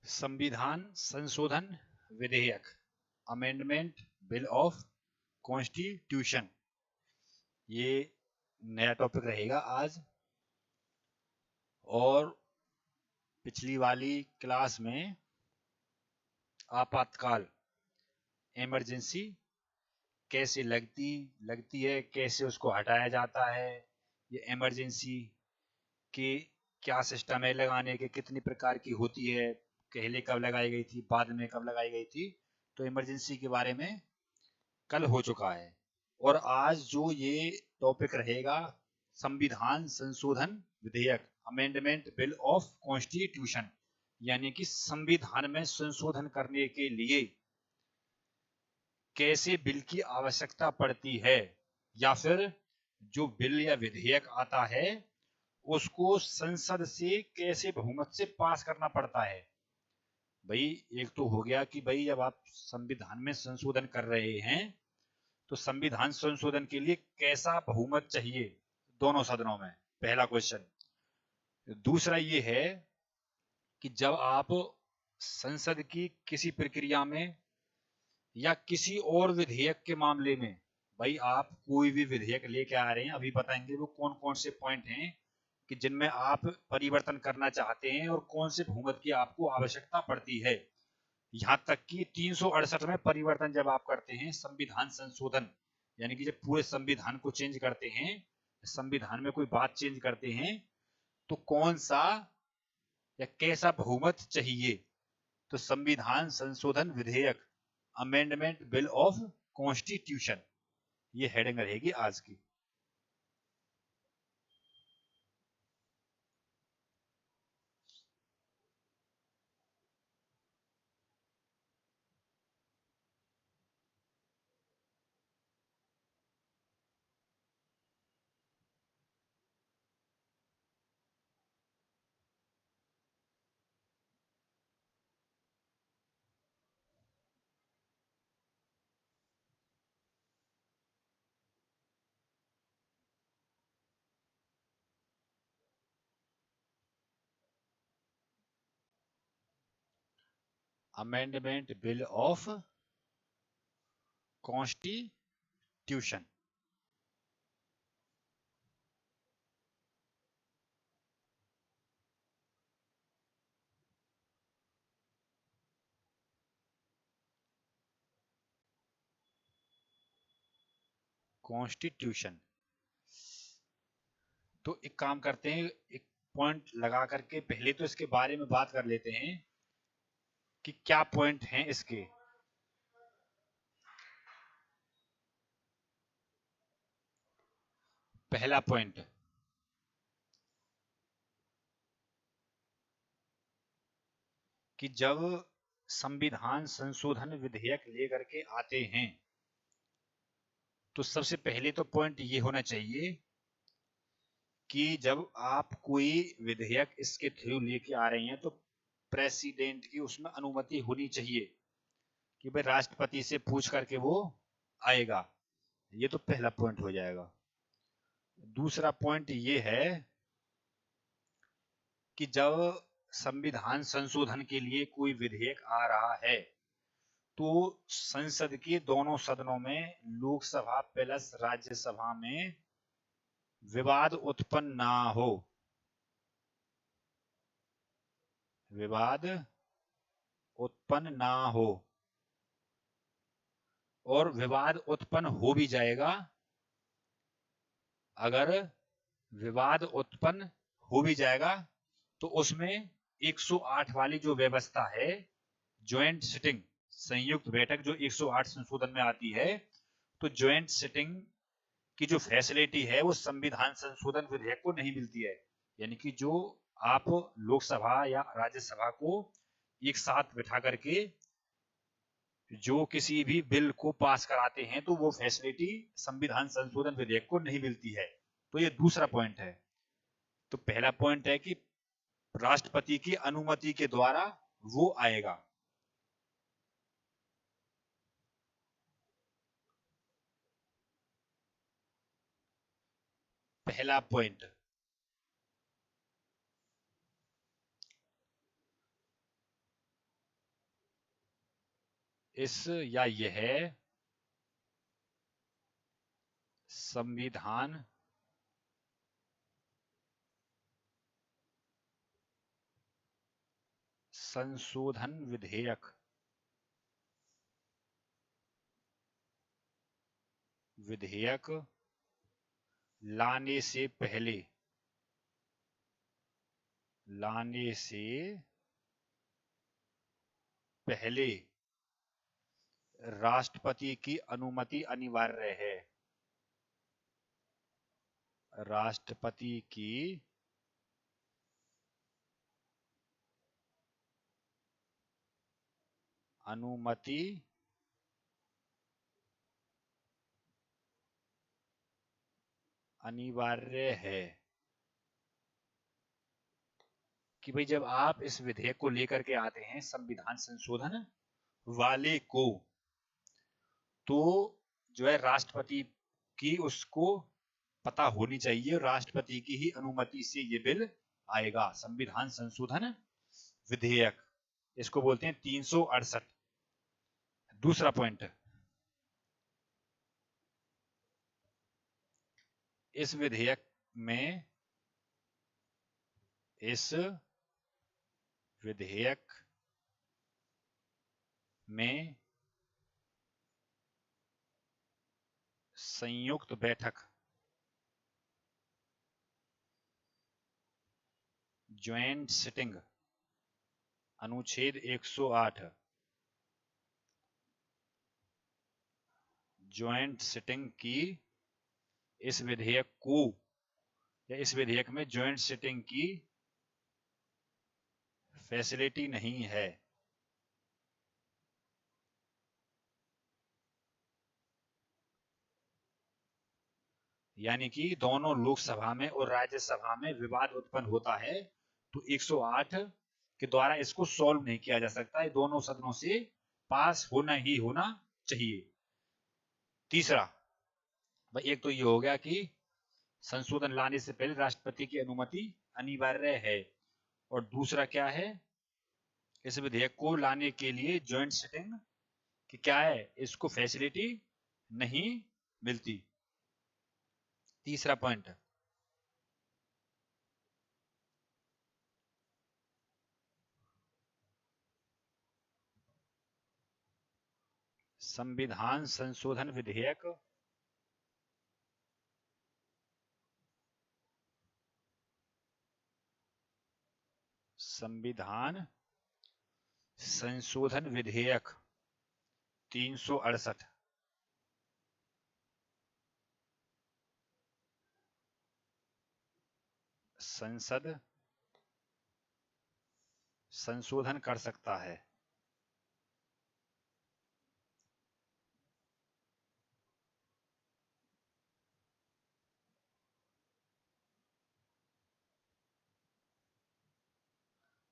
संविधान संशोधन विधेयक अमेंडमेंट बिल ऑफ कॉन्स्टिट्यूशन, ये नया टॉपिक रहेगा आज। और पिछली वाली क्लास में आपातकाल इमरजेंसी कैसे लगती है, कैसे उसको हटाया जाता है, ये इमरजेंसी के क्या सिस्टम है लगाने के, कितनी प्रकार की होती है, पहले कब लगाई गई थी, बाद में कब लगाई गई थी। तो इमरजेंसी के बारे में कल हो चुका है। और आज जो ये टॉपिक रहेगा, संविधान संशोधन विधेयक अमेंडमेंट बिल ऑफ कॉन्स्टिट्यूशन, यानी कि संविधान में संशोधन करने के लिए कैसे बिल की आवश्यकता पड़ती है, या फिर जो बिल या विधेयक आता है उसको संसद से कैसे बहुमत से पास करना पड़ता है। भाई एक तो हो गया कि भाई जब आप संविधान में संशोधन कर रहे हैं तो संविधान संशोधन के लिए कैसा बहुमत चाहिए दोनों सदनों में, पहला क्वेश्चन। दूसरा ये है कि जब आप संसद की किसी प्रक्रिया में या किसी और विधेयक के मामले में, भाई आप कोई भी विधेयक लेके आ रहे हैं, अभी बताएंगे वो कौन कौन से पॉइंट हैं कि जिनमें आप परिवर्तन करना चाहते हैं और कौन से बहुमत की आपको आवश्यकता पड़ती है। यहाँ तक कि 368 में परिवर्तन जब आप करते हैं, संविधान संशोधन यानी कि जब पूरे संविधान को चेंज करते हैं, संविधान में कोई बात चेंज करते हैं, तो कौन सा या कैसा बहुमत चाहिए। तो संविधान संशोधन विधेयक अमेंडमेंट बिल ऑफ कॉन्स्टिट्यूशन, ये हेडिंग रहेगी आज की। Amendment bill of constitution, constitution. तो एक काम करते हैं, एक पॉइंट लगा करके पहले तो इसके बारे में बात कर लेते हैं कि क्या पॉइंट हैं इसके। पहला पॉइंट कि जब संविधान संशोधन विधेयक लेकर के आते हैं तो सबसे पहले तो पॉइंट ये होना चाहिए कि जब आप कोई विधेयक इसके थ्रू लेके आ रहे हैं तो प्रेसिडेंट की उसमें अनुमति होनी चाहिए कि भाई राष्ट्रपति से पूछ करके वो आएगा। ये तो पहला पॉइंट हो जाएगा। दूसरा पॉइंट ये है कि जब संविधान संशोधन के लिए कोई विधेयक आ रहा है तो संसद के दोनों सदनों में, लोकसभा प्लस राज्यसभा में, विवाद उत्पन्न ना हो। विवाद उत्पन्न ना हो। और विवाद उत्पन्न हो भी जाएगा, अगर विवाद उत्पन्न हो भी जाएगा तो उसमें 108 वाली जो व्यवस्था है, ज्वाइंट सिटिंग, संयुक्त बैठक जो 108 संशोधन में आती है, तो ज्वाइंट सिटिंग की जो फैसिलिटी है वो संविधान संशोधन विधेयक को नहीं मिलती है। यानी कि जो आप लोकसभा या राज्यसभा को एक साथ बिठा करके जो किसी भी बिल को पास कराते हैं तो वो फैसिलिटी संविधान संशोधन विधेयक को नहीं मिलती है। तो ये दूसरा पॉइंट है। तो पहला पॉइंट है कि राष्ट्रपति की अनुमति के द्वारा वो आएगा। पहला पॉइंट। इस या यह संविधान संशोधन विधेयक लाने से पहले राष्ट्रपति की अनुमति अनिवार्य है। राष्ट्रपति की अनुमति अनिवार्य है कि भाई जब आप इस विधेयक को लेकर के आते हैं संविधान संशोधन वाले को, तो जो है राष्ट्रपति की उसको पता होनी चाहिए, राष्ट्रपति की ही अनुमति से ये बिल आएगा। संविधान संशोधन विधेयक, इसको बोलते हैं 368। दूसरा पॉइंट, इस विधेयक में संयुक्त बैठक ज्वाइंट सिटिंग अनुच्छेद 108 ज्वाइंट सिटिंग की इस विधेयक को या इस विधेयक में ज्वाइंट सिटिंग की फैसिलिटी नहीं है। यानी कि दोनों लोकसभा में और राज्यसभा में विवाद उत्पन्न होता है तो 108 के द्वारा इसको सॉल्व नहीं किया जा सकता है, दोनों सदनों से पास होना ही होना चाहिए। तीसरा भाई, एक तो ये हो गया कि संशोधन लाने से पहले राष्ट्रपति की अनुमति अनिवार्य है, और दूसरा क्या है, इस विधेयक को लाने के लिए ज्वाइंट सिटिंग की क्या है, इसको फैसिलिटी नहीं मिलती। तीसरा पॉइंट, संविधान संशोधन विधेयक संविधान संशोधन विधेयक 368 संसद संशोधन कर सकता है।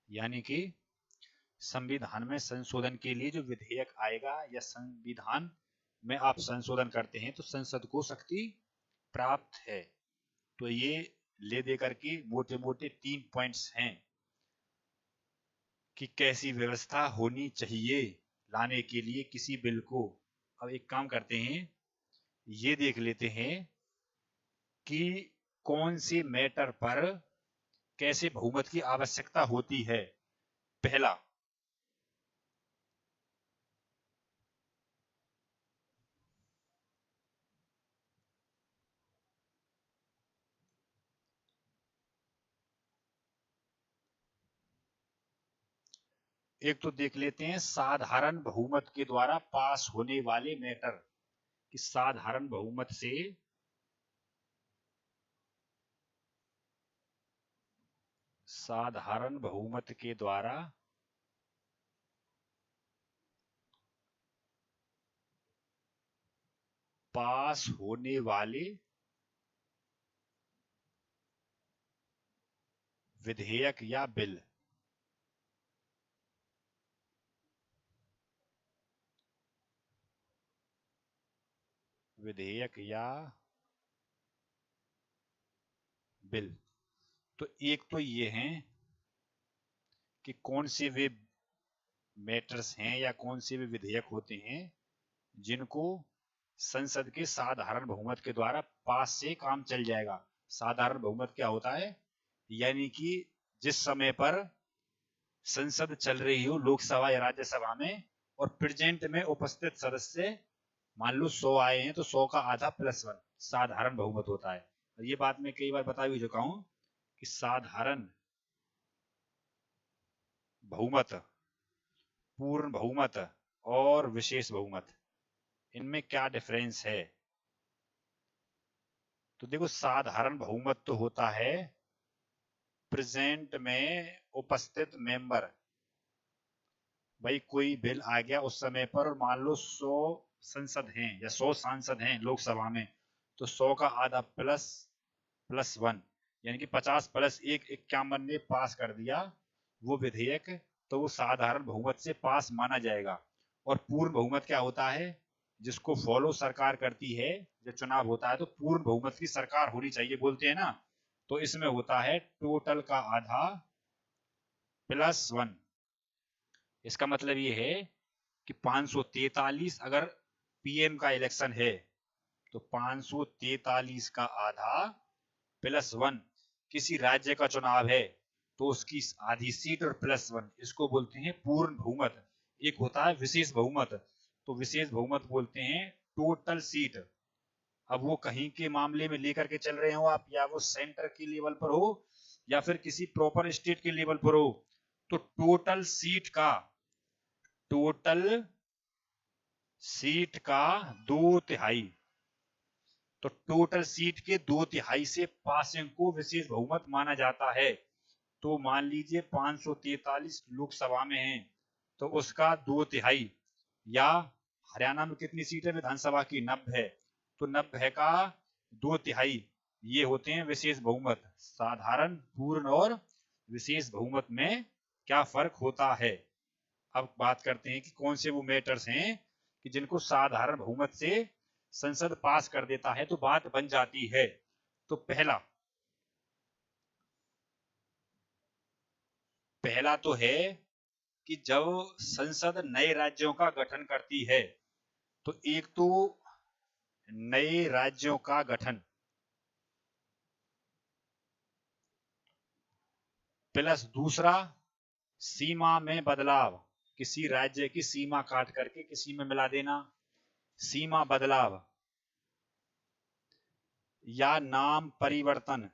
यानी कि संविधान में संशोधन के लिए जो विधेयक आएगा या संविधान में आप संशोधन करते हैं तो संसद को शक्ति प्राप्त है। तो ये ले देकर के मोटे मोटे 3 पॉइंट्स हैं कि कैसी व्यवस्था होनी चाहिए लाने के लिए किसी बिल को। अब एक काम करते हैं, ये देख लेते हैं कि कौन से मैटर पर कैसे बहुमत की आवश्यकता होती है। पहला, एक तो देख लेते हैं साधारण बहुमत के द्वारा पास होने वाले मैटर कि साधारण बहुमत से साधारण बहुमत के द्वारा पास होने वाले विधेयक या बिल। विधेयक या बिल, तो एक तो ये हैं कि कौन से वे मैटर्स हैं या कौन से भी विधेयक होते हैं जिनको संसद के साधारण बहुमत के द्वारा पास से काम चल जाएगा। साधारण बहुमत क्या होता है? यानी कि जिस समय पर संसद चल रही हो लोकसभा या राज्यसभा में और प्रेजेंट में उपस्थित सदस्य मान लो 100 आए हैं तो 100 का आधा +1 साधारण बहुमत होता है। और ये बात मैं कई बार बता भी चुका हूं कि साधारण बहुमत, पूर्ण बहुमत और विशेष बहुमत, इनमें क्या डिफरेंस है। तो देखो, साधारण बहुमत तो होता है प्रेजेंट में उपस्थित मेंबर। भाई कोई बिल आ गया उस समय पर और मान लो 100 संसद हैं या 100 सांसद हैं लोकसभा में, तो 100 का आधा +1 यानी कि 50 + 1 51 ने पास कर दिया वो विधेयक, तो वो साधारण बहुमत से पास माना जाएगा। और पूर्ण बहुमत क्या होता है? जिसको फॉलो सरकार करती है, जब चुनाव होता है तो पूर्ण बहुमत की सरकार होनी चाहिए बोलते हैं ना, तो इसमें होता है टोटल का आधा +1। इसका मतलब ये है कि 543 अगर पीएम का इलेक्शन है तो 543 का आधा +1। किसी राज्य का चुनाव है तो उसकी आधी सीट और +1, इसको बोलते हैं पूर्ण बहुमत। एक होता है विशेष बहुमत, तो विशेष बहुमत बोलते हैं टोटल सीट। अब वो कहीं के मामले में लेकर के चल रहे हो आप, या वो सेंटर के लेवल पर हो या फिर किसी प्रॉपर स्टेट के लेवल पर हो, तो टोटल सीट का 2/3, तो टोटल सीट के 2/3 से पासिंग को विशेष बहुमत माना जाता है। तो मान लीजिए 543 लोकसभा में हैं तो उसका 2/3, या हरियाणा में कितनी सीट है विधानसभा की? 90 है, तो 90 का 2/3, ये होते हैं विशेष बहुमत। साधारण, पूर्ण और विशेष बहुमत में क्या फर्क होता है। अब बात करते हैं कि कौन से वो मैटर्स हैं कि जिनको साधारण बहुमत से संसद पास कर देता है तो बात बन जाती है। तो पहला तो है कि जब संसद नए राज्यों का गठन करती है, तो एक तो नए राज्यों का गठन प्लस दूसरा सीमा में बदलाव, किसी राज्य की सीमा काट करके किसी में मिला देना, सीमा बदलाव या नाम परिवर्तन।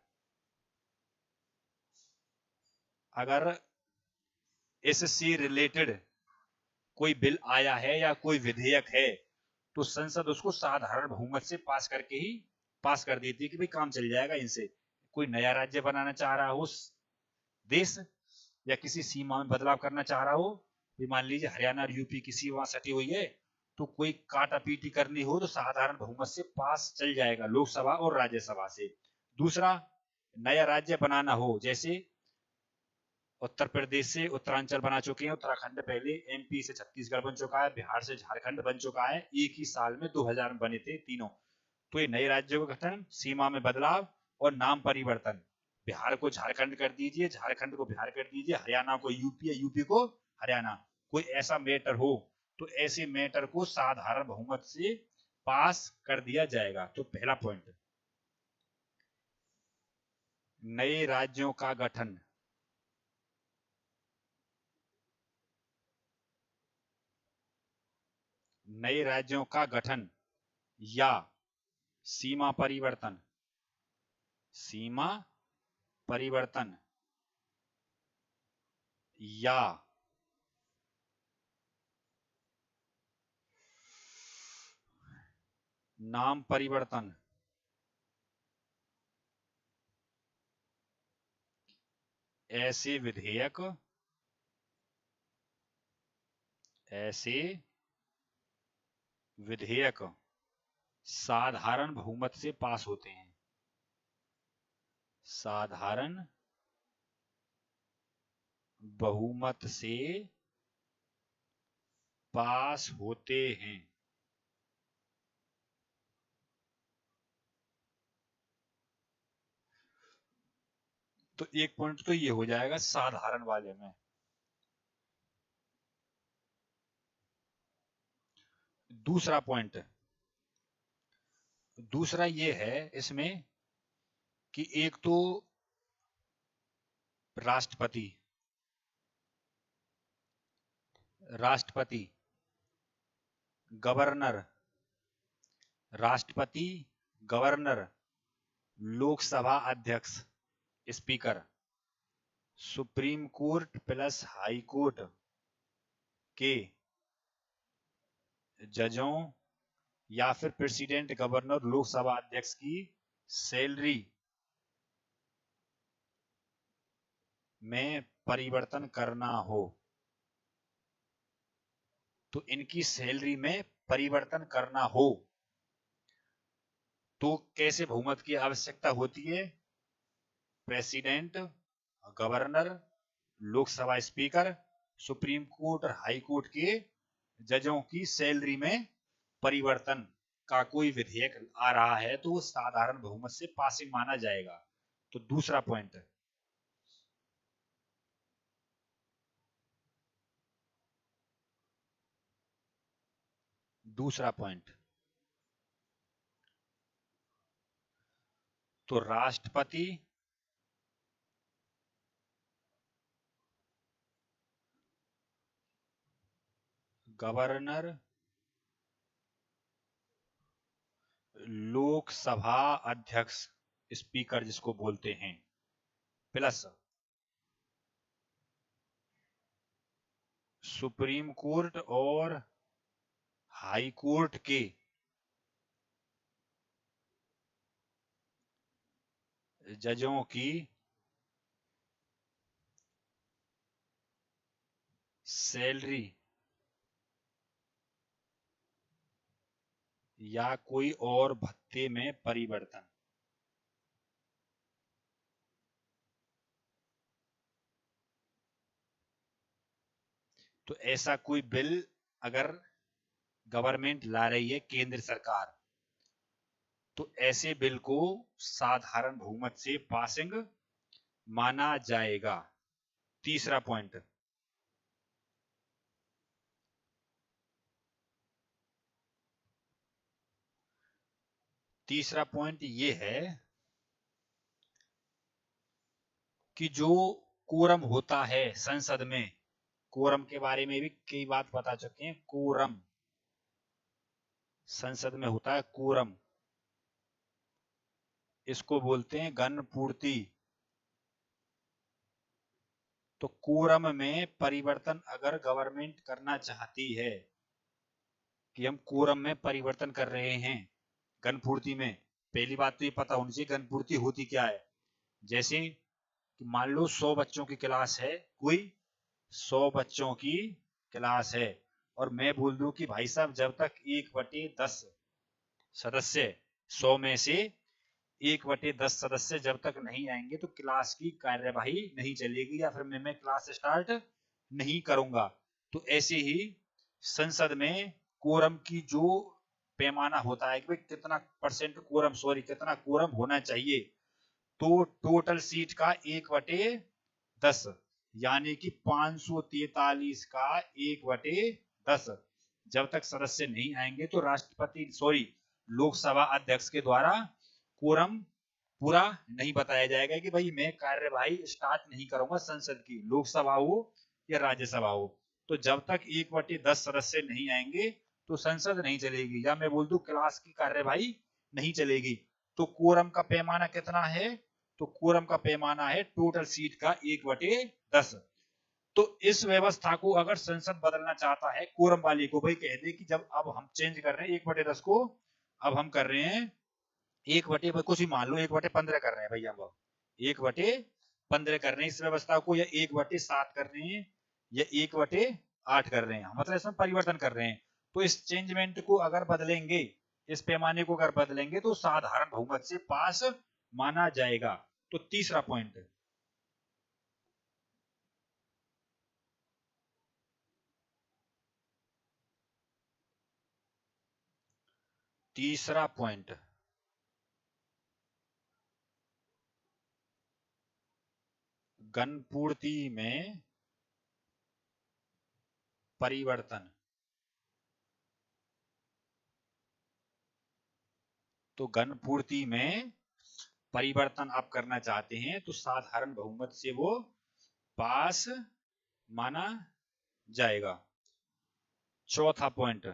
अगर इससे रिलेटेड कोई बिल आया है या कोई विधेयक है तो संसद उसको साधारण बहुमत से पास करके ही पास कर देती है कि भाई काम चल जाएगा इनसे। कोई नया राज्य बनाना चाह रहा हो देश, या किसी सीमा में बदलाव करना चाह रहा हो, मान लीजिए हरियाणा और यूपी की सीमा सटी हुई है, तो कोई काटा पीटी करनी हो तो साधारण बहुमत से पास चल जाएगा लोकसभा और राज्यसभा से। दूसरा, नया राज्य बनाना हो, जैसे उत्तर प्रदेश से उत्तरांचल बना चुके हैं, उत्तराखंड पहले, एमपी से छत्तीसगढ़ बन चुका है, बिहार से झारखंड बन चुका है, एक ही साल में 2000 में बने थे तीनों। तो ये नए राज्यों का गठन, सीमा में बदलाव और नाम परिवर्तन। बिहार को झारखंड कर दीजिए, झारखंड को बिहार कर दीजिए, हरियाणा को यूपी, यूपी को हरियाणा, कोई ऐसा मैटर हो तो ऐसे मैटर को साधारण बहुमत से पास कर दिया जाएगा। तो पहला पॉइंट, नए राज्यों का गठन, नए राज्यों का गठन या सीमा परिवर्तन, सीमा परिवर्तन या नाम परिवर्तन, ऐसे विधेयक साधारण बहुमत से पास होते हैं, साधारण बहुमत से पास होते हैं। तो एक पॉइंट तो ये हो जाएगा साधारण वाले में। दूसरा पॉइंट, दूसरा ये है इसमें कि एक तो राष्ट्रपति, राष्ट्रपति, गवर्नर, राष्ट्रपति, गवर्नर, लोकसभा अध्यक्ष, speaker, supreme court plus high court के जजों या फिर प्रेसिडेंट, गवर्नर, लोकसभा अध्यक्ष की सैलरी में परिवर्तन करना हो, तो इनकी सैलरी में परिवर्तन करना हो तो कैसे बहुमत की आवश्यकता होती है? President, governor, Lok Sabha speaker, supreme court और हाई कोर्ट के जजों की सैलरी में परिवर्तन का कोई विधेयक आ रहा है तो वो साधारण बहुमत से पासिंग माना जाएगा। तो दूसरा पॉइंट, दूसरा पॉइंट, तो राष्ट्रपति, गवर्नर, लोकसभा अध्यक्ष, स्पीकर जिसको बोलते हैं, प्लस सुप्रीम कोर्ट और हाई कोर्ट के जजों की सैलरी या कोई और भत्ते में परिवर्तन। तो ऐसा कोई बिल अगर गवर्नमेंट ला रही है, केंद्र सरकार, तो ऐसे बिल को साधारण बहुमत से पासिंग माना जाएगा। तीसरा पॉइंट, तीसरा पॉइंट ये है कि जो कोरम होता है संसद में, कोरम के बारे में भी कई बात बता चुके हैं। कोरम संसद में होता है, कोरम, इसको बोलते हैं घनपूर्ति। तो कोरम में परिवर्तन अगर गवर्नमेंट करना चाहती है कि हम कोरम में परिवर्तन कर रहे हैं घनपूर्ति में, पहली बात तो ये पता होनी चाहिए घनपूर्ति होती क्या है। जैसे कि मान लो 100 बच्चों की क्लास है, कोई 100 बच्चों की क्लास है और मैं बोल दूं कि भाई साहब जब तक 1/10 सदस्य 100 में से 1/10 सदस्य जब तक नहीं आएंगे तो क्लास की कार्यवाही नहीं चलेगी या फिर मैं क्लास स्टार्ट नहीं करूंगा। तो ऐसे ही संसद में कोरम की जो पैमाना होता है कि भाई कितना परसेंट कोरम, सॉरी कितना कोरम होना चाहिए, तो टोटल सीट का 1/10 यानी कि 543 का 1/10 जब तक सदस्य नहीं आएंगे तो राष्ट्रपति, सॉरी लोकसभा अध्यक्ष के द्वारा कोरम पूरा नहीं बताया जाएगा कि भाई मैं कार्यवाही स्टार्ट नहीं करूंगा संसद की, लोकसभा हो या राज्यसभा हो। तो जब तक 1/10 सदस्य नहीं आएंगे तो संसद नहीं चलेगी, या मैं बोल दूं क्लास की कार्यवाही नहीं चलेगी। तो कोरम का पैमाना कितना है? तो कोरम का पैमाना है टोटल सीट का 1/10। तो इस व्यवस्था को अगर संसद बदलना चाहता है, कोरम वाली को, भाई कह दे कि जब अब हम चेंज कर रहे हैं 1/10 को, अब हम कर रहे हैं 1/, कुछ ही मान लो 1/15 कर रहे हैं भैया, हम 1/15 कर रहे हैं इस व्यवस्था को, या 1/7 कर रहे हैं, या 1/8 कर रहे हैं, मतलब इसमें परिवर्तन कर रहे हैं। तो इस चेंजमेंट को अगर बदलेंगे, इस पैमाने को अगर बदलेंगे तो साधारण बहुमत से पास माना जाएगा। तो तीसरा पॉइंट, तीसरा पॉइंट, घनपूर्ति में परिवर्तन तो घन पूर्ति में परिवर्तन आप करना चाहते हैं तो साधारण बहुमत से वो पास माना जाएगा। चौथा पॉइंट,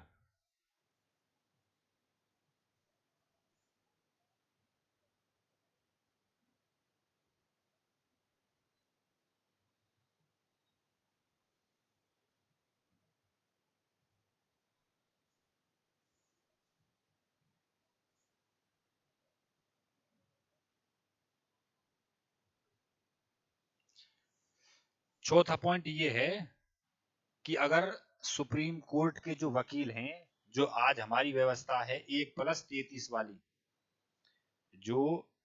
चौथा पॉइंट ये है कि अगर सुप्रीम कोर्ट के जो वकील हैं, जो आज हमारी व्यवस्था है 1+33 वाली, जो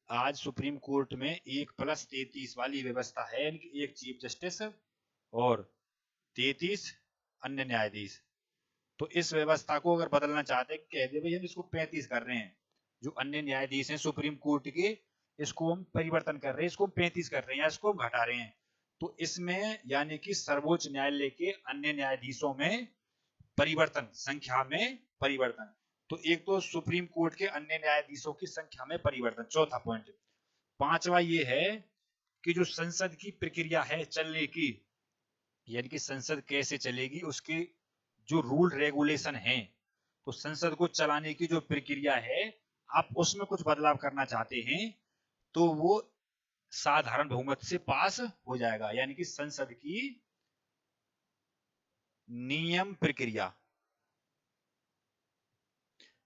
आज सुप्रीम कोर्ट में 1+33 वाली व्यवस्था है, यानी कि एक चीफ जस्टिस और 33 अन्य न्यायाधीश, तो इस व्यवस्था को अगर बदलना चाहते हैं, कह दे भाई हम इसको 35 कर रहे हैं, जो अन्य न्यायाधीश हैं सुप्रीम कोर्ट के, इसको हम परिवर्तन कर रहे हैं, इसको 35 कर रहे हैं या इसको घटा रहे हैं, तो इसमें यानी कि सर्वोच्च न्यायालय के अन्य न्यायाधीशों में परिवर्तन, संख्या में परिवर्तन, तो एक तो सुप्रीम कोर्ट के अन्य न्यायाधीशों की संख्या में परिवर्तन, चौथा पॉइंट। पांचवा ये है कि जो संसद की प्रक्रिया है चलने की, यानी कि संसद कैसे चलेगी, उसके जो रूल रेगुलेशन है, तो संसद को चलाने की जो प्रक्रिया है, आप उसमें कुछ बदलाव करना चाहते हैं तो वो साधारण बहुमत से पास हो जाएगा, यानी कि संसद की नियम प्रक्रिया।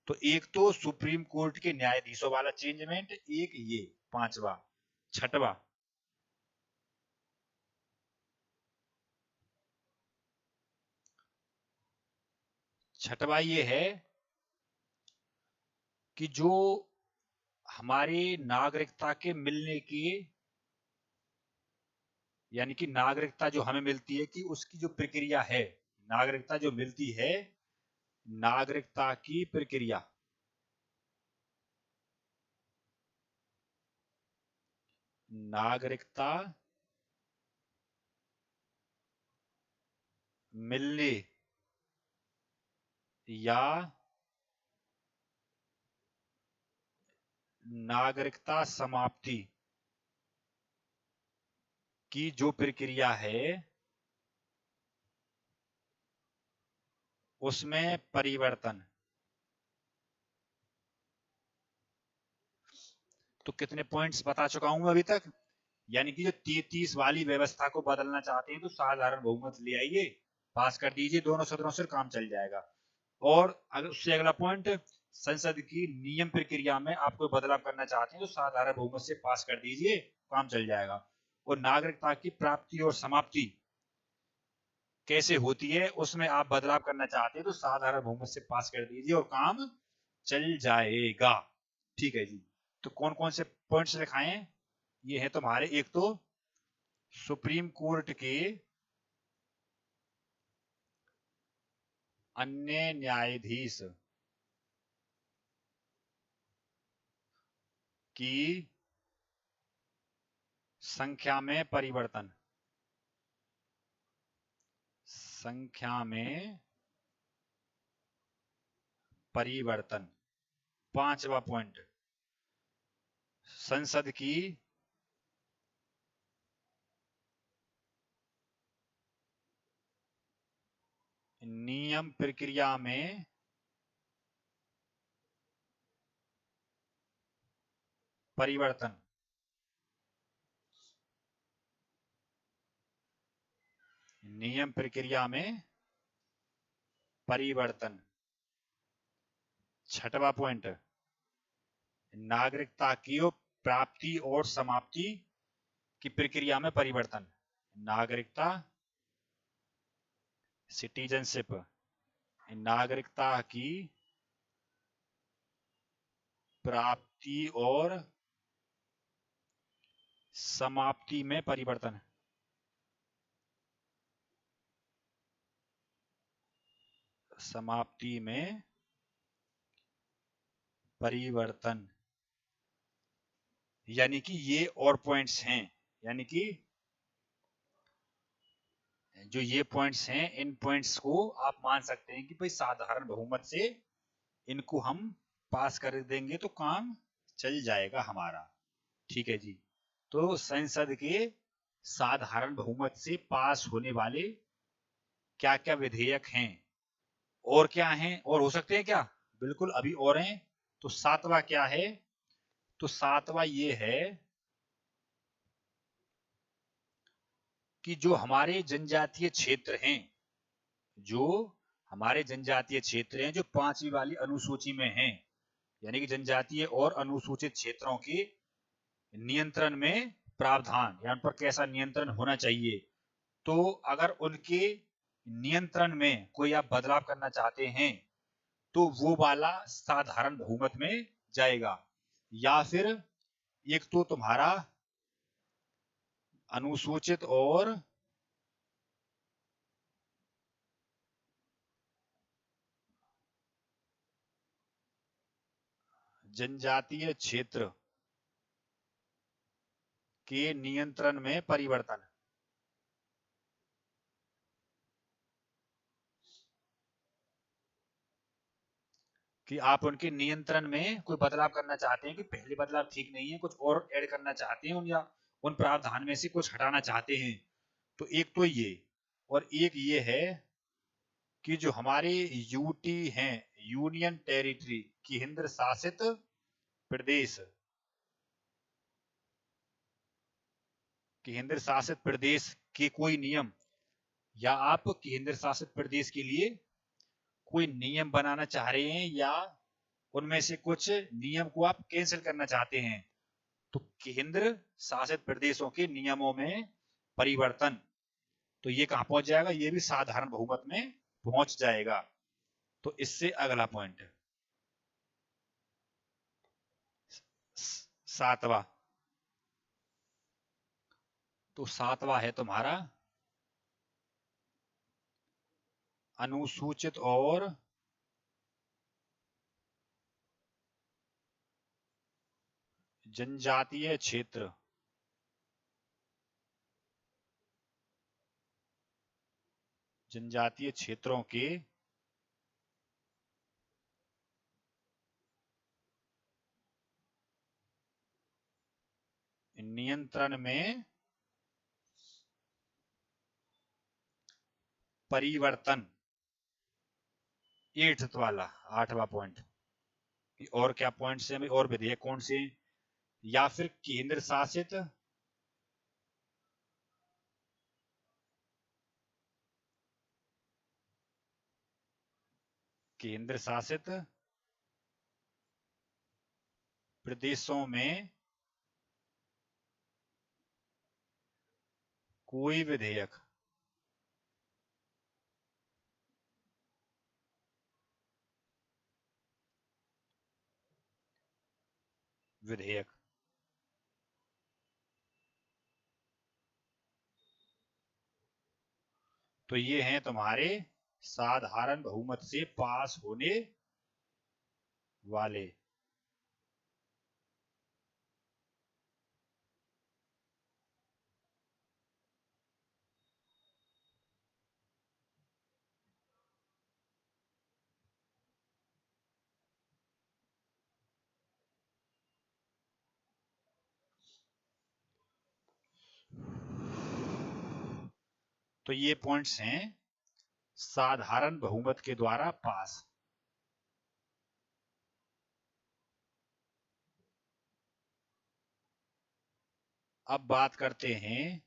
तो एक तो सुप्रीम कोर्ट के न्यायाधीशों वाला चेंजमेंट, एक ये पांचवा। छठवा, छठवा ये है कि जो हमारे नागरिकता के मिलने की, यानी कि नागरिकता जो हमें मिलती है कि उसकी जो प्रक्रिया है, नागरिकता जो मिलती है, नागरिकता की प्रक्रिया, नागरिकता मिलने या नागरिकता समाप्ति की जो प्रक्रिया है, उसमें परिवर्तन। तो कितने पॉइंट्स बता चुका हूं अभी तक, यानी कि जो 33 वाली व्यवस्था को बदलना चाहते हैं तो साधारण बहुमत ले आइए, पास कर दीजिए, दोनों सदनों से काम चल जाएगा। और अगर उससे अगला पॉइंट, संसद की नियम प्रक्रिया में आपको बदलाव करना चाहते हैं तो साधारण बहुमत से पास कर दीजिए, काम चल जाएगा। और नागरिकता की प्राप्ति और समाप्ति कैसे होती है, उसमें आप बदलाव करना चाहते हैं तो साधारण बहुमत से पास कर दीजिए और काम चल जाएगा। ठीक है जी। तो कौन कौन से पॉइंट्स लिखाए हैं, ये है तुम्हारे, एक तो सुप्रीम कोर्ट के अन्य न्यायाधीश की संख्या में परिवर्तन, संख्या में परिवर्तन। पांचवा पॉइंट, संसद की नियम प्रक्रिया में परिवर्तन। नियम प्रक्रिया में परिवर्तन। छठवा पॉइंट, नागरिकता की प्राप्ति और समाप्ति की प्रक्रिया में परिवर्तन। नागरिकता, सिटीजनशिप, नागरिकता की प्राप्ति और समाप्ति में परिवर्तन। समाप्ति में परिवर्तन, यानी कि ये और पॉइंट्स हैं, यानी कि जो ये पॉइंट्स हैं, इन पॉइंट्स को आप मान सकते हैं कि भाई साधारण बहुमत से इनको हम पास कर देंगे तो काम चल जाएगा हमारा। ठीक है जी। तो संसद के साधारण बहुमत से पास होने वाले क्या क्या विधेयक हैं, और क्या हैं, और हो सकते हैं क्या? बिल्कुल अभी और हैं। तो सातवां क्या है? तो सातवां ये है कि जो हमारे जनजातीय क्षेत्र हैं, जो हमारे जनजातीय क्षेत्र हैं, जो 5वीं वाली अनुसूची में हैं, यानी कि जनजातीय और अनुसूचित क्षेत्रों के नियंत्रण में प्रावधान, या उन पर कैसा नियंत्रण होना चाहिए। तो अगर उनके नियंत्रण में कोई आप बदलाव करना चाहते हैं तो वो वाला साधारण बहुमत में जाएगा, या फिर एक तो तुम्हारा अनुसूचित और जनजातीय क्षेत्र के नियंत्रण में परिवर्तन। कि आप उनके नियंत्रण में कोई बदलाव करना चाहते हैं, कि पहले बदलाव ठीक नहीं है, कुछ और ऐड करना चाहते हैं उन, या उन प्रावधान में से कुछ हटाना चाहते हैं। तो एक तो ये, और एक ये है कि जो हमारे यूटी हैं, यूनियन टेरिटरी, केंद्र शासित प्रदेश, केंद्र शासित प्रदेश के कोई नियम, या आप केंद्र शासित प्रदेश के लिए कोई नियम बनाना चाह रहे हैं, या उनमें से कुछ नियम को आप कैंसिल करना चाहते हैं, तो केंद्र शासित प्रदेशों के नियमों में परिवर्तन, तो ये कहां पहुंच जाएगा? ये भी साधारण बहुमत में पहुंच जाएगा। तो इससे अगला पॉइंट सातवां, तो सातवां है तुम्हारा अनुसूचित और जनजातीय क्षेत्र, जनजातीय क्षेत्रों के नियंत्रण में परिवर्तन। 8th वाला, 8वां पॉइंट। और क्या पॉइंट्स हैं और विधेयक कौन से? या फिर केंद्र शासित केंद्र शासित प्रदेशों में कोई विधेयक विधेयक तो ये हैं तुम्हारे साधारण बहुमत से पास होने वाले। तो ये पॉइंट्स हैं साधारण बहुमत के द्वारा पास। अब बात करते हैं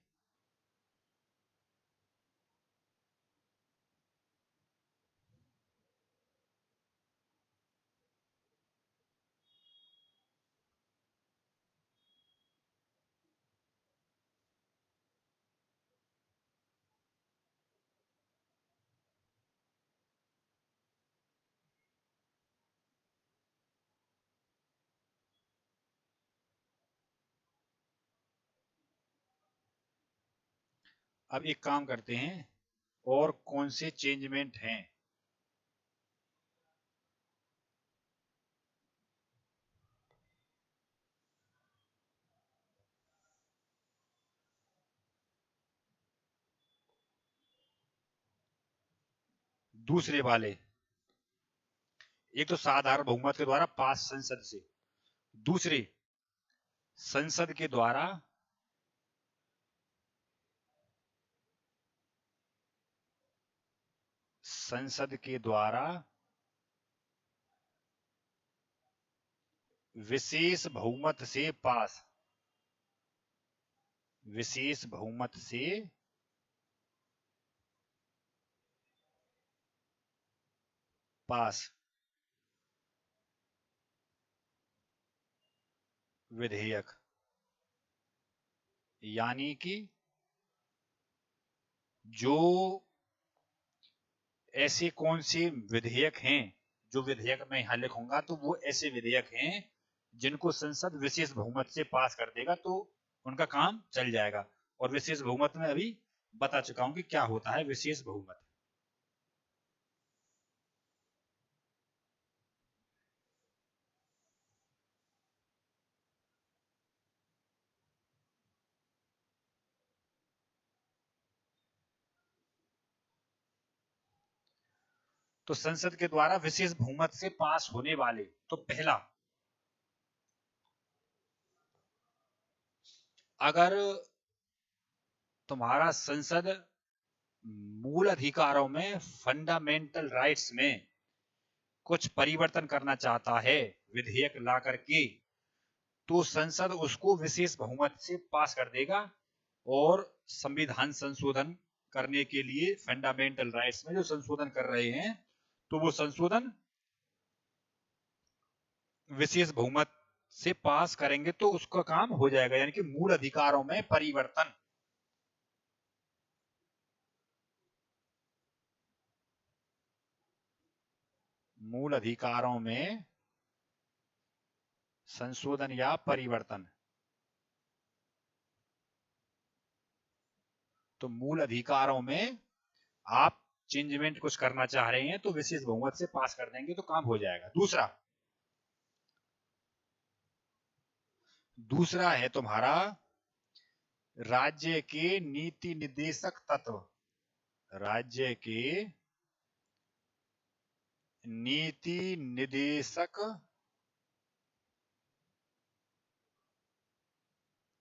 अब एक काम करते हैं, और कौन से चेंजमेंट हैं। दूसरे वाले एक तो साधारण बहुमत के द्वारा पास संसद से, दूसरे संसद के द्वारा विशेष बहुमत से पास, विशेष बहुमत से पास विधेयक। यानी कि जो ऐसे कौन से विधेयक हैं, जो विधेयक मैं यहां लिखूंगा तो वो ऐसे विधेयक हैं जिनको संसद विशेष बहुमत से पास कर देगा तो उनका काम चल जाएगा। और विशेष बहुमत में अभी बता चुका हूं कि क्या होता है विशेष बहुमत। तो संसद के द्वारा विशेष बहुमत से पास होने वाले, तो पहला, अगर तुम्हारा संसद मूल अधिकारों में, फंडामेंटल राइट्स में कुछ परिवर्तन करना चाहता है विधेयक ला करके, तो संसद उसको विशेष बहुमत से पास कर देगा। और संविधान संशोधन करने के लिए फंडामेंटल राइट्स में जो संशोधन कर रहे हैं तो वो संशोधन विशेष बहुमत से पास करेंगे तो उसका काम हो जाएगा, यानी कि मूल अधिकारों में परिवर्तन। मूल अधिकारों में संशोधन या परिवर्तन। तो मूल अधिकारों में आप चेंजमेंट कुछ करना चाह रहे हैं तो विशेष बहुमत से पास कर देंगे तो काम हो जाएगा। दूसरा, दूसरा है तुम्हारा राज्य के नीति निर्देशक तत्व। राज्य के नीति निर्देशक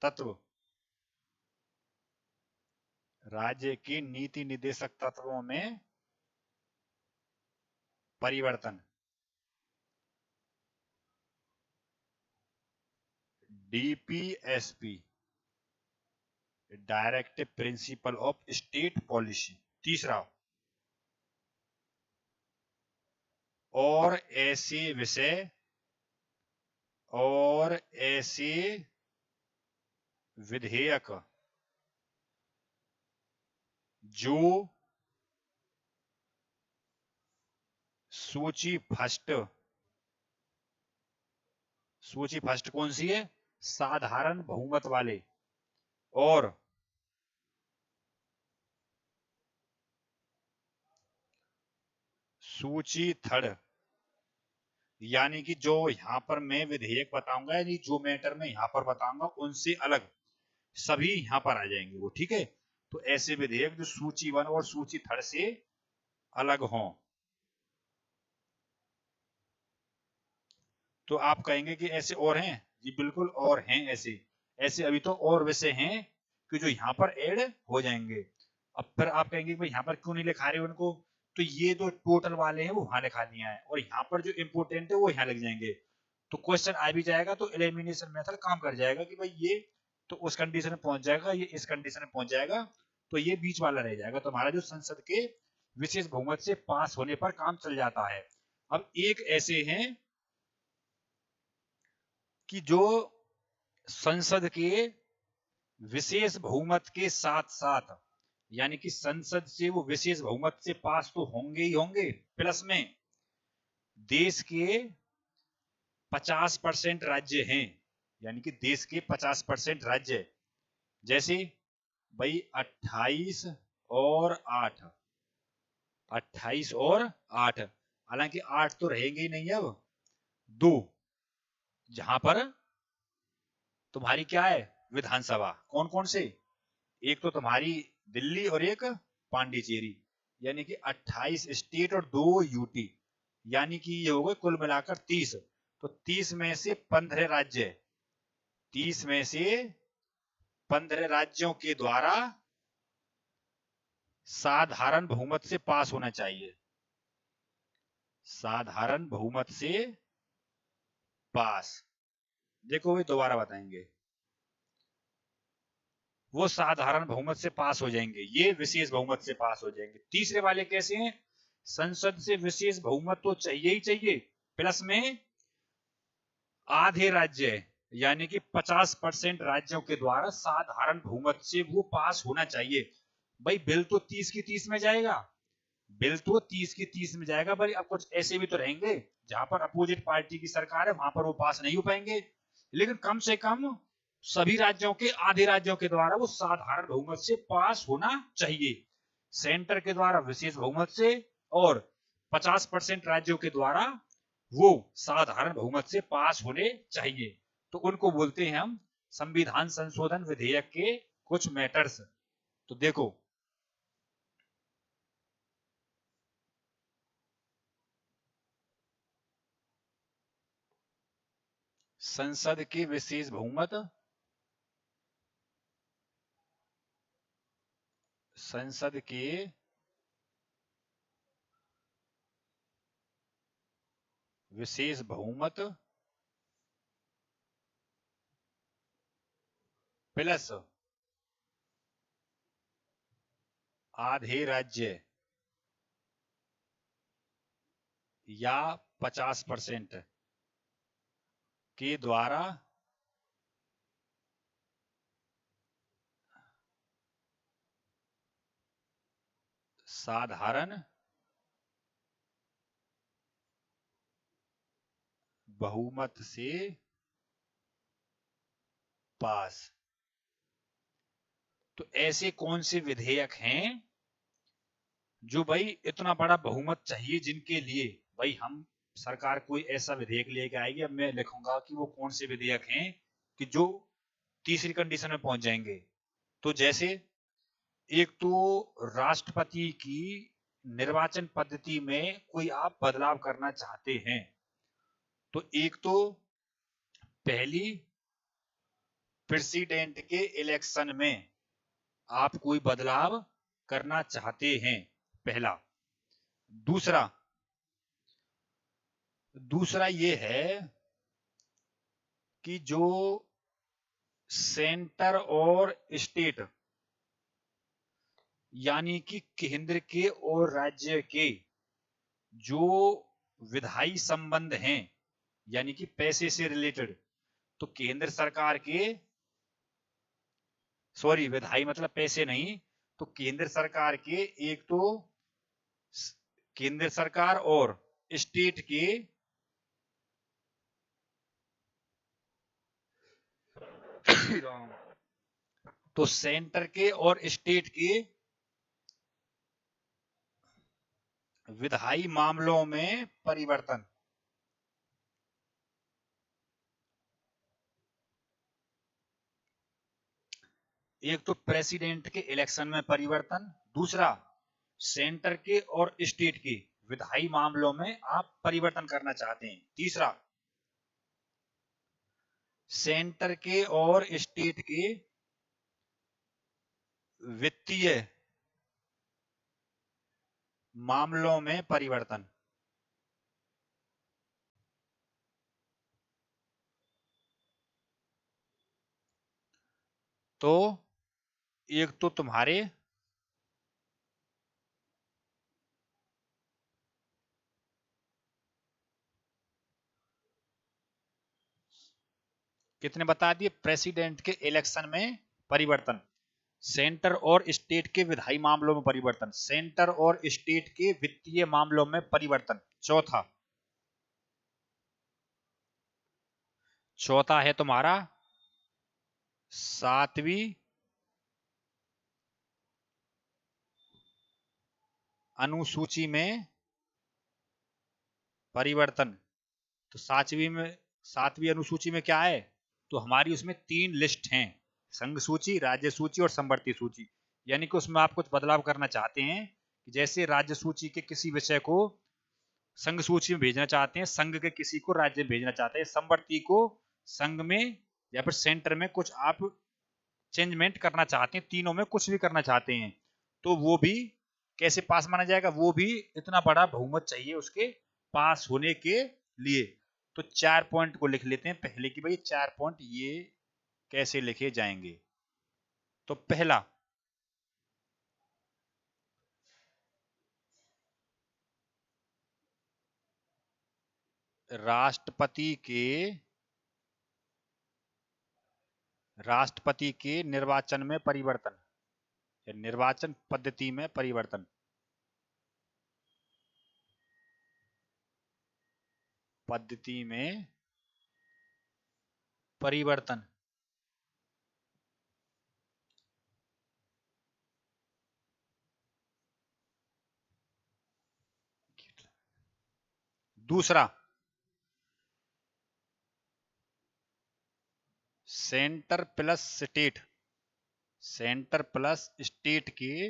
तत्व। राज्य के नीति निर्देशक तत्वों में परिवर्तन, DPSP, directive principle of state policy. तीसरा, और ऐसे विषय और ऐसे विधेयक जो सूची फर्स्ट, सूची फर्स्ट कौन सी है, साधारण बहुमत वाले, और सूची थर्ड, यानी कि जो यहां पर मैं विधेयक बताऊंगा, यानी जो मैटर मैं यहां पर बताऊंगा उनसे अलग सभी यहां पर आ जाएंगे वो, ठीक है। तो ऐसे विधेयक जो सूची वन और सूची थर्ड से अलग हों। तो आप कहेंगे कि ऐसे और हैं, जी बिल्कुल और हैं ऐसे, ऐसे अभी तो और विषय हैं कि जो यहाँ पर ऐड हो जाएंगे। अब फिर आप कहेंगे भाई यहाँ पर क्यों नहीं लिखा रहे उनको, तो ये जो टोटल वाले हैं वो वहां लिखा दिया है और यहाँ पर जो इंपोर्टेंट है वो यहाँ लग जाएंगे। तो क्वेश्चन आ भी जाएगा तो एलिमिनेशन मेथड काम कर जाएगा कि भाई ये तो उस कंडीशन में पहुंच जाएगा, ये इस कंडीशन में पहुंच जाएगा, तो ये बीच वाला रह जाएगा। तो हमारा जो संसद के विशेष बहुमत से पास होने पर काम चल जाता है। अब एक ऐसे हैं कि जो संसद के विशेष बहुमत के साथ साथ, यानी कि संसद से वो विशेष बहुमत से पास तो होंगे ही होंगे, प्लस में देश के 50% राज्य हैं, यानी कि देश के 50% राज्य, जैसे भाई 28 और 8, 28 और 8, हालांकि 8 तो रहेंगे ही नहीं, अब 2, जहां पर तुम्हारी क्या है विधानसभा, कौन कौन से, एक तो तुम्हारी दिल्ली और एक पांडिचेरी, यानी कि 28 स्टेट और 2 यूटी। यानी कि ये हो गए कुल मिलाकर 30। तो 30 में से 15 राज्य, 30 में से 15 राज्यों के द्वारा साधारण बहुमत से पास होना चाहिए, साधारण बहुमत से पास। देखो भाई दोबारा बताएंगे, वो साधारण बहुमत से पास हो जाएंगे, ये विशेष बहुमत से पास हो जाएंगे। तीसरे वाले कैसे हैं? संसद से विशेष बहुमत तो चाहिए ही चाहिए, प्लस में आधे राज्य यानी कि 50% राज्यों के द्वारा साधारण बहुमत से वो पास होना चाहिए। भाई बिल तो 30 की 30 में जाएगा, बिल तो 30 की 30 में जाएगा, भाई अब कुछ ऐसे भी तो रहेंगे जहां पर अपोजिट पार्टी की सरकार है, वहां पर वो पास नहीं हो पाएंगे, लेकिन कम से कम सभी राज्यों के, आधे राज्यों के द्वारा वो साधारण बहुमत से पास होना चाहिए। सेंटर के द्वारा विशेष बहुमत से, और 50% राज्यों के द्वारा वो साधारण बहुमत से पास होने चाहिए। तो उनको बोलते हैं हम संविधान संशोधन विधेयक के कुछ मैटर्स। तो देखो, संसद के विशेष बहुमत, संसद के विशेष बहुमत प्लस आधे राज्य या 50% के द्वारा साधारण बहुमत से पास। तो ऐसे कौन से विधेयक हैं जो भाई इतना बड़ा बहुमत चाहिए, जिनके लिए भाई हम, सरकार कोई ऐसा विधेयक लेके आएगी, अब मैं लिखूंगा कि वो कौन से विधेयक हैं कि जो तीसरी कंडीशन में पहुंच जाएंगे। तो जैसे एक तो राष्ट्रपति की निर्वाचन पद्धति में कोई आप बदलाव करना चाहते हैं, तो एक तो पहली प्रेसिडेंट के इलेक्शन में आप कोई बदलाव करना चाहते हैं, पहला। दूसरा, दूसरा ये है कि जो सेंटर और स्टेट यानी कि केंद्र के और राज्य के जो विधायी संबंध हैं, यानी कि पैसे से रिलेटेड, तो केंद्र सरकार के, सॉरी विधायी मतलब पैसे नहीं, तो केंद्र सरकार के, एक तो केंद्र सरकार और स्टेट के तो सेंटर के और स्टेट के विधायी मामलों में परिवर्तन, एक तो प्रेसिडेंट के इलेक्शन में परिवर्तन, दूसरा सेंटर के और स्टेट के विधायी मामलों में आप परिवर्तन करना चाहते हैं, तीसरा सेंटर के और स्टेट के वित्तीय मामलों में परिवर्तन। तो एक तो तुम्हारे कितने बता दिए, प्रेसिडेंट के इलेक्शन में परिवर्तन, सेंटर और स्टेट के विधायी मामलों में परिवर्तन, सेंटर और स्टेट के वित्तीय मामलों में परिवर्तन। चौथा, चौथा है तुम्हारा सातवीं अनुसूची में परिवर्तन। तो सातवीं अनुसूची में क्या है, तो हमारी उसमें 3 लिस्ट हैं, संघ सूची, राज्य सूची और समवर्ती सूची। यानी कि उसमें आप कुछ बदलाव करना चाहते हैं कि जैसे राज्य सूची के किसी विषय को संघ सूची में भेजना चाहते हैं, संघ के किसी को राज्य में भेजना चाहते हैं, समवर्ती को संघ में या फिर सेंटर में कुछ आप चेंजमेंट करना चाहते हैं, तीनों में कुछ भी करना चाहते हैं, तो वो भी कैसे पास माना जाएगा? वो भी इतना बड़ा बहुमत चाहिए उसके पास होने के लिए। तो 4 पॉइंट को लिख लेते हैं पहले की, भाई 4 पॉइंट ये कैसे लिखे जाएंगे। तो पहला, राष्ट्रपति के निर्वाचन में परिवर्तन या निर्वाचन पद्धति में परिवर्तन। पद्धति में परिवर्तन। दूसरा, centre plus state, centre plus state के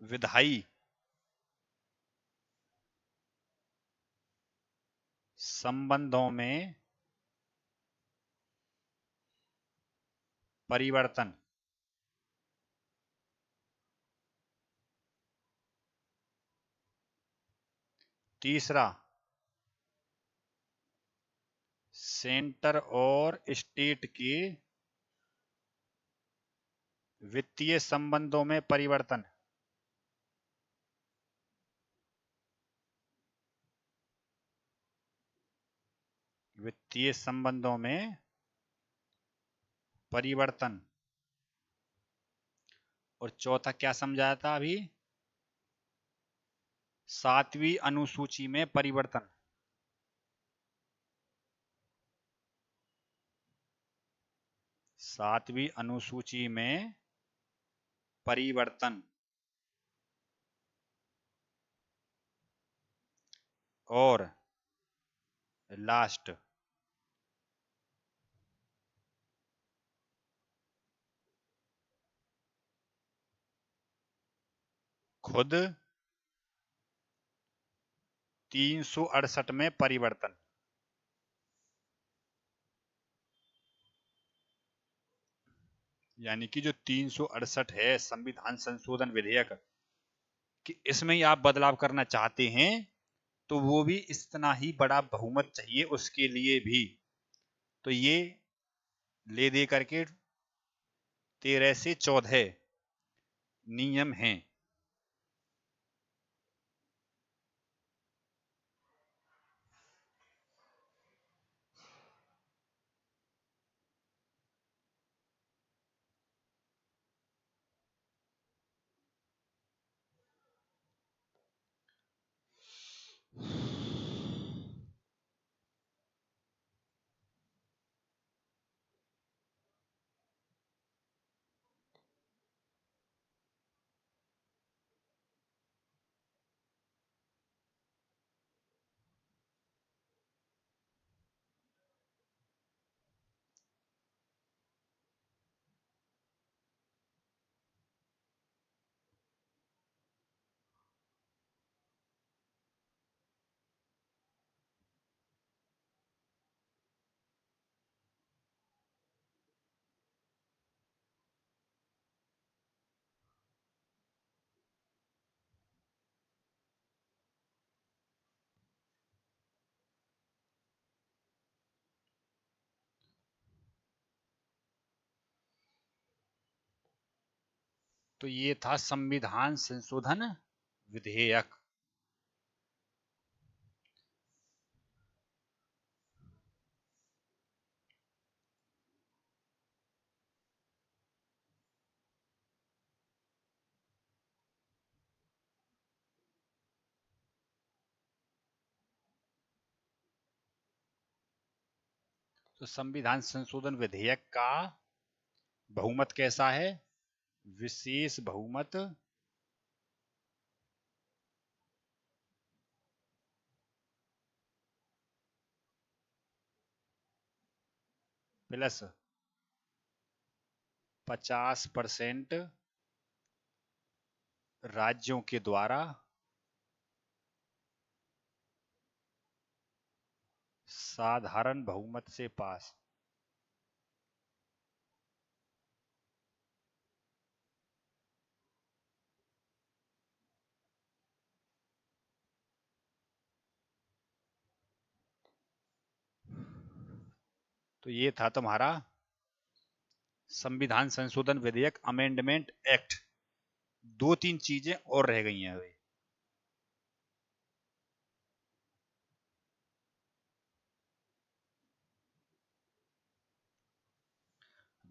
विधायी संबंधों में परिवर्तन। तीसरा, सेंटर और स्टेट के वित्तीय संबंधों में परिवर्तन। वित्तीय संबंधों में परिवर्तन। और चौथा क्या समझाया था अभी? 7वीं अनुसूची में परिवर्तन। 7वीं अनुसूची में परिवर्तन। और लास्ट, खुद 368 में परिवर्तन। यानी कि जो 368 है संविधान संशोधन विधेयक कि इसमें ही आप बदलाव करना चाहते हैं, तो वो भी इतना ही बड़ा बहुमत चाहिए उसके लिए भी। तो ये ले दे करके 13 से 14 नियम हैं। तो ये था संविधान संशोधन विधेयक। तो संविधान संशोधन विधेयक का बहुमत कैसा है? विशेष बहुमत प्लस 50% राज्यों के द्वारा साधारण बहुमत से पास। तो ये था तुम्हारा संविधान संशोधन विधेयक, अमेंडमेंट एक्ट। दो तीन चीजें और रह गई हैं अभी।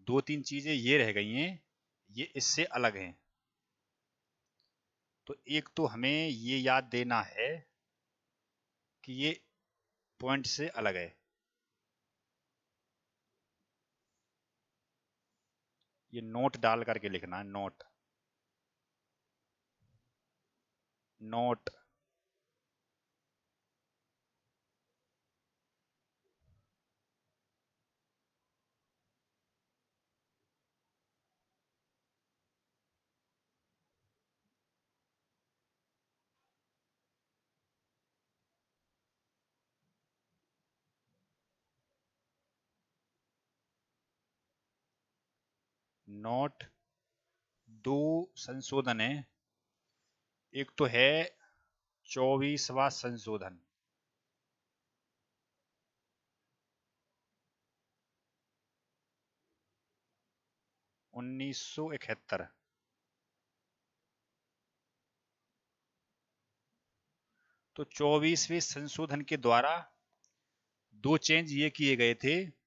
दो तीन चीजें ये रह गई हैं, ये इससे अलग हैं। तो एक तो हमें ये याद देना है कि ये पॉइंट से अलग है। ये नोट डाल करके लिखना है, नोट, नोट। नोट दो संशोधन है। एक तो है 24वां संशोधन, 1971। तो 24वें संशोधन के द्वारा दो चेंज ये किए गए थे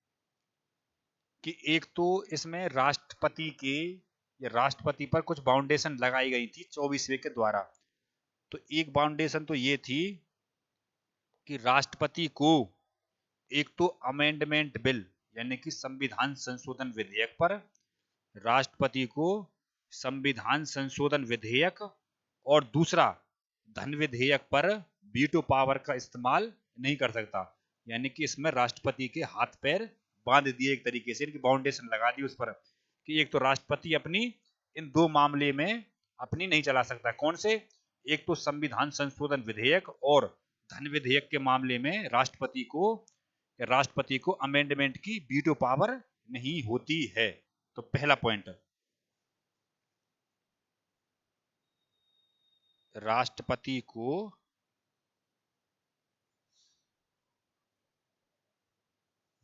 कि एक तो इसमें राष्ट्रपति के या राष्ट्रपति पर कुछ बाउंडेशन लगाई गई थी 24वें के द्वारा। तो एक बाउंडेशन तो ये थी कि राष्ट्रपति को एक तो अमेंडमेंट बिल यानी कि संविधान संशोधन विधेयक पर, राष्ट्रपति को संविधान संशोधन विधेयक और दूसरा धन विधेयक पर वीटो पावर का इस्तेमाल नहीं कर सकता। यानी कि इसमें राष्ट्रपति के हाथ पैर बांध दिए एक तरीके से, इनकी बाउंडेशन लगा दी उस पर कि एक तो राष्ट्रपति अपनी इन दो मामले में अपनी नहीं चला सकता। कौन से? एक तो संविधान संशोधन विधेयक और धन विधेयक के मामले में राष्ट्रपति को अमेंडमेंट की वीटो पावर नहीं होती है। तो पहला पॉइंट, राष्ट्रपति को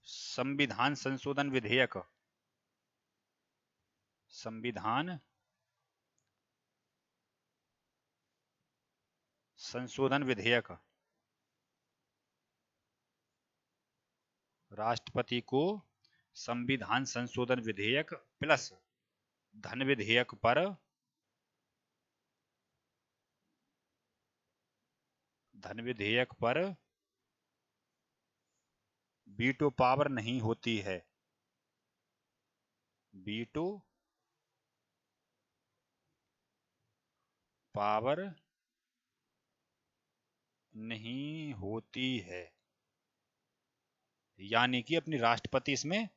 संविधान संशोधन विधेयक, संविधान संशोधन विधेयक, राष्ट्रपति को संविधान संशोधन विधेयक प्लस धन विधेयक पर, धन विधेयक पर वीटो पावर नहीं होती है, वीटो पावर नहीं होती है। यानी कि अपनी राष्ट्रपति, इसमें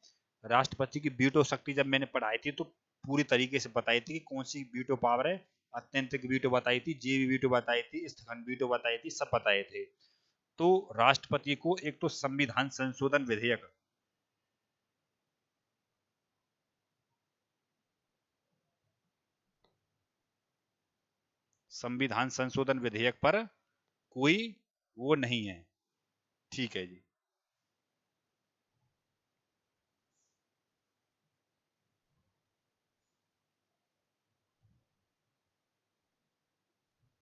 राष्ट्रपति की वीटो शक्ति जब मैंने पढ़ाई थी तो पूरी तरीके से बताई थी कि कौन सी वीटो पावर है। अत्यंतिक वीटो बताई थी, जेबी वीटो बताई थी, स्थगन वीटो बताई थी, सब बताए थे। तो राष्ट्रपति को एक तो संविधान संशोधन विधेयक, संविधान संशोधन विधेयक पर कोई वो नहीं है। ठीक है जी।